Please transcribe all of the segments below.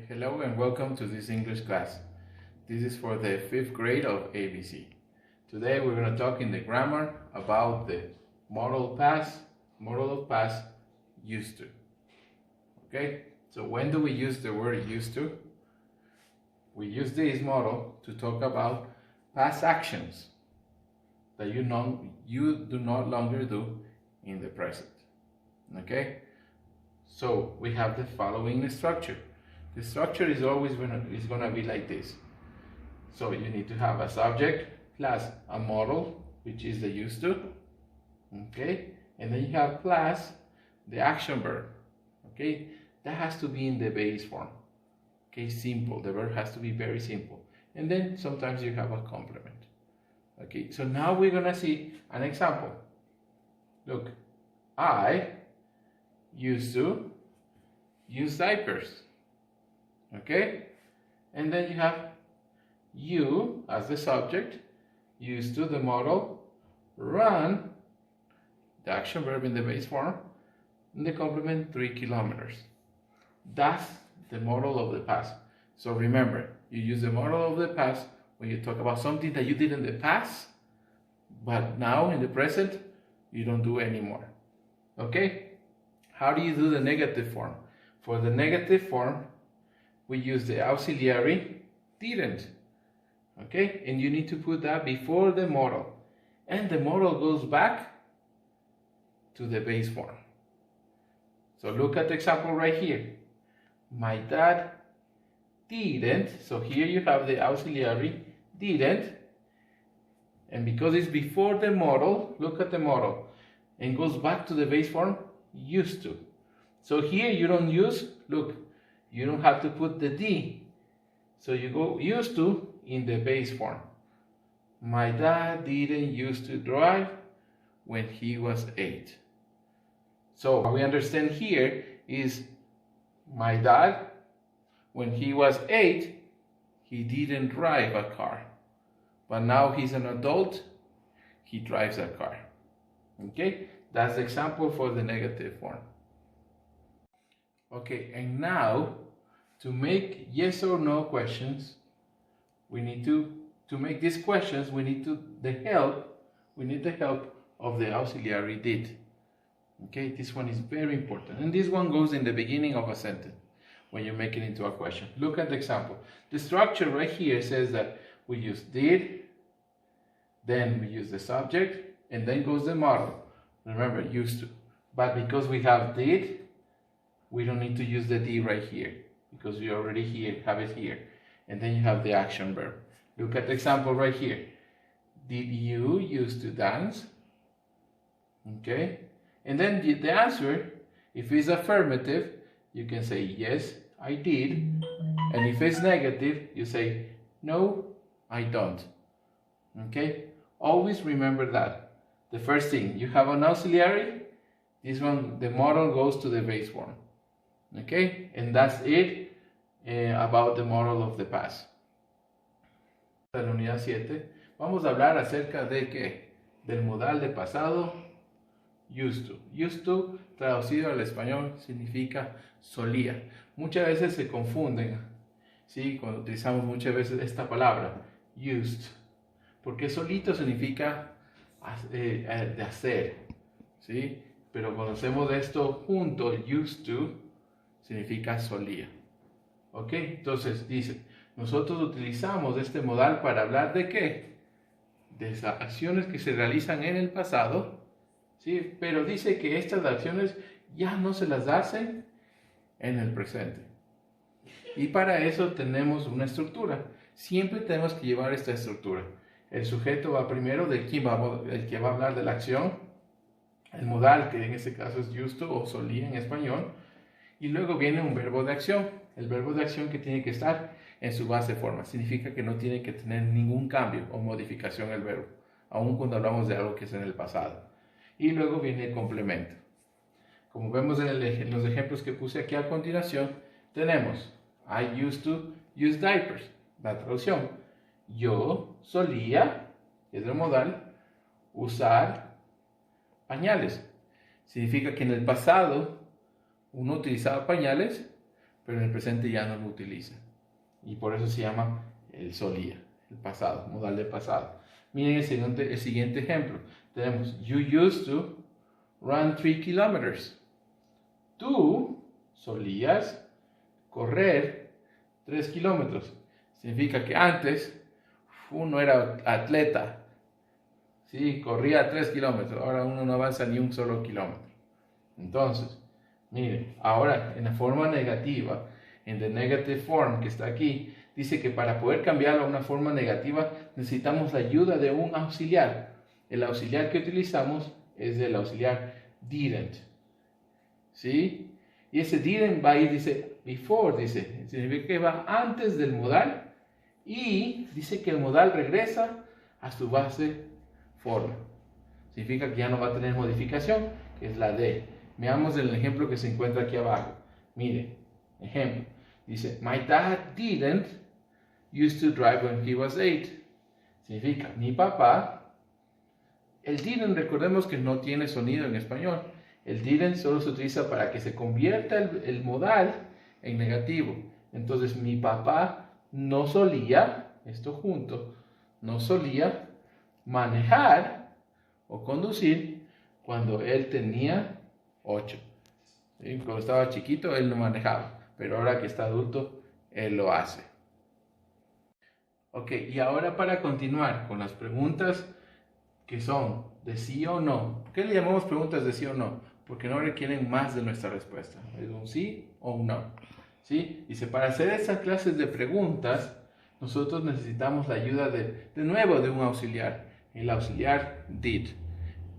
Hello and welcome to this English class. This is for the 5th grade of ABC. Today we're going to talk in the grammar about the modal of past used to. Okay, so when do we use the word used to? We use this model to talk about past actions that you do not longer do in the present. Okay, so we have the following structure. The structure is always going to be like this. So you need to have a subject plus a modal, which is the used to, okay, and then you have plus the action verb, okay. That has to be in the base form, okay, simple. The verb has to be very simple, and then sometimes you have a complement. Okay, so now we're gonna see an example. Look, I used to use diapers. Okay, and then you have you as the subject, used to the modal, run, the action verb in the base form, and the complement 3 kilometers. That's the modal of the past. So remember, you use the modal of the past when you talk about something that you did in the past, but now in the present, you don't do anymore. Okay, how do you do the negative form? For the negative form, we use the auxiliary didn't, okay, and you need to put that before the modal, and the modal goes back to the base form. So look at the example right here. My dad didn't, so here you have the auxiliary didn't, and because it's before the modal, look at the modal, and goes back to the base form, used to. So here you don't use, look, you don't have to put the D. So you go used to in the base form. My dad didn't used to drive when he was 8. So what we understand here is my dad, when he was 8, he didn't drive a car. But now he's an adult, he drives a car. Okay, that's the example for the negative form. Okay, and now to make yes or no questions, we need to make these questions, we need the help of the auxiliary did. Okay, this one is very important, and this one goes in the beginning of a sentence when you make it into a question. Look at the example. The structure right here says that we use did, then we use the subject, and then goes the modal. Remember, used to. But because we have did, we don't need to use the D right here because we already have it here. And then you have the action verb. Look at the example right here. Did you used to dance? Okay. And then the answer, if it's affirmative, you can say yes, I did. And if it's negative, you say no, I don't. Okay. Always remember that. The first thing, you have an auxiliary. This one, the modal goes to the base form. Okay, and that's it about the modal of the past. En la unidad 7 vamos a hablar acerca de que del modal de pasado used to. Used to, traducido al español, significa solía. Muchas veces se confunden, ¿sí? Cuando utilizamos muchas veces esta palabra, used, porque solito significa de hacer, ¿sí? Pero cuando hacemos esto junto, used to, significa solía. Ok, entonces dice, nosotros utilizamos este modal para hablar de qué? De esas acciones que se realizan en el pasado, ¿sí? Pero dice que estas acciones ya no se las hacen en el presente. Y para eso tenemos una estructura. Siempre tenemos que llevar esta estructura. El sujeto va primero, el que va a hablar de la acción, el modal, que en este caso es used to o solía en español. Y luego viene un verbo de acción. El verbo de acción que tiene que estar en su base forma. Significa que no tiene que tener ningún cambio o modificación el verbo, aun cuando hablamos de algo que es en el pasado. Y luego viene el complemento. Como vemos en los ejemplos que puse aquí a continuación, tenemos I used to use diapers. La traducción. Yo solía, es el modal, usar pañales. Significa que en el pasado uno utilizaba pañales, pero en el presente ya no lo utiliza. Y por eso se llama el solía, el pasado, modal de pasado. Miren el siguiente ejemplo. Tenemos, you used to run 3 kilometers. Tú solías correr 3 kilómetros. Significa que antes uno era atleta, ¿sí? Corría 3 kilómetros, ahora uno no avanza ni un solo kilómetro. Entonces, miren, ahora en la forma negativa, en the negative form que está aquí, dice que para poder cambiarlo a una forma negativa necesitamos la ayuda de un auxiliar. El auxiliar que utilizamos es el auxiliar didn't, ¿sí? Y ese didn't va a ir, dice, before, dice, significa que va antes del modal y dice que el modal regresa a su base forma. Significa que ya no va a tener modificación, que es la D. Veamos el ejemplo que se encuentra aquí abajo. Mire, ejemplo. Dice, my dad didn't used to drive when he was 8. Significa, mi papá, el didn't, recordemos que no tiene sonido en español. El didn't solo se utiliza para que se convierta el modal en negativo. Entonces, mi papá no solía, esto junto, no solía manejar o conducir cuando él tenía 8. ¿Sí? Cuando estaba chiquito, él no manejaba, pero ahora que está adulto, él lo hace. Ok, y ahora para continuar con las preguntas que son de sí o no. ¿Por qué le llamamos preguntas de sí o no? Porque no requieren más de nuestra respuesta. Es un sí o un no. ¿Sí? Dice, para hacer esas clases de preguntas, nosotros necesitamos la ayuda de nuevo de un auxiliar. El auxiliar did.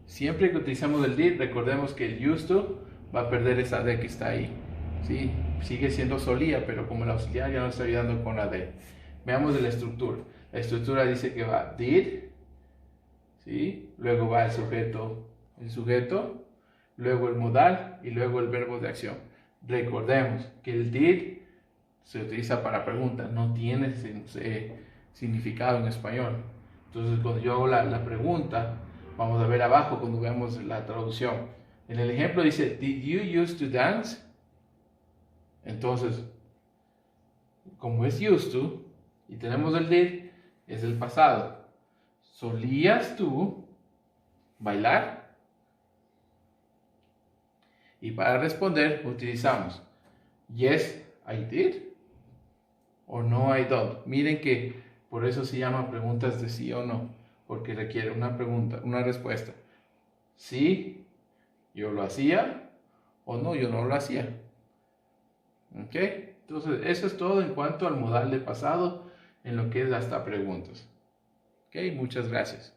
Siempre que utilizamos el did, recordemos que el used to va a perder esa D que está ahí. ¿Sí? Sigue siendo solía, pero como el auxiliar ya nos está ayudando con la D. Veamos de la estructura. La estructura dice que va did, ¿sí? Luego va el sujeto, luego el modal y luego el verbo de acción. Recordemos que el did se utiliza para preguntas, no tiene significado en español. Entonces, cuando yo hago la pregunta, vamos a ver abajo cuando veamos la traducción. En el ejemplo dice, did you used to dance? Entonces, como es used to, y tenemos el did, es el pasado. ¿Solías tú bailar? Y para responder utilizamos yes, I did o no, I don't. Miren que por eso se llama preguntas de sí o no, porque requiere una pregunta, una respuesta. Sí, yo lo hacía o no, yo no lo hacía. ¿Ok? Entonces, eso es todo en cuanto al modal de pasado en lo que es hasta preguntas. Ok, muchas gracias.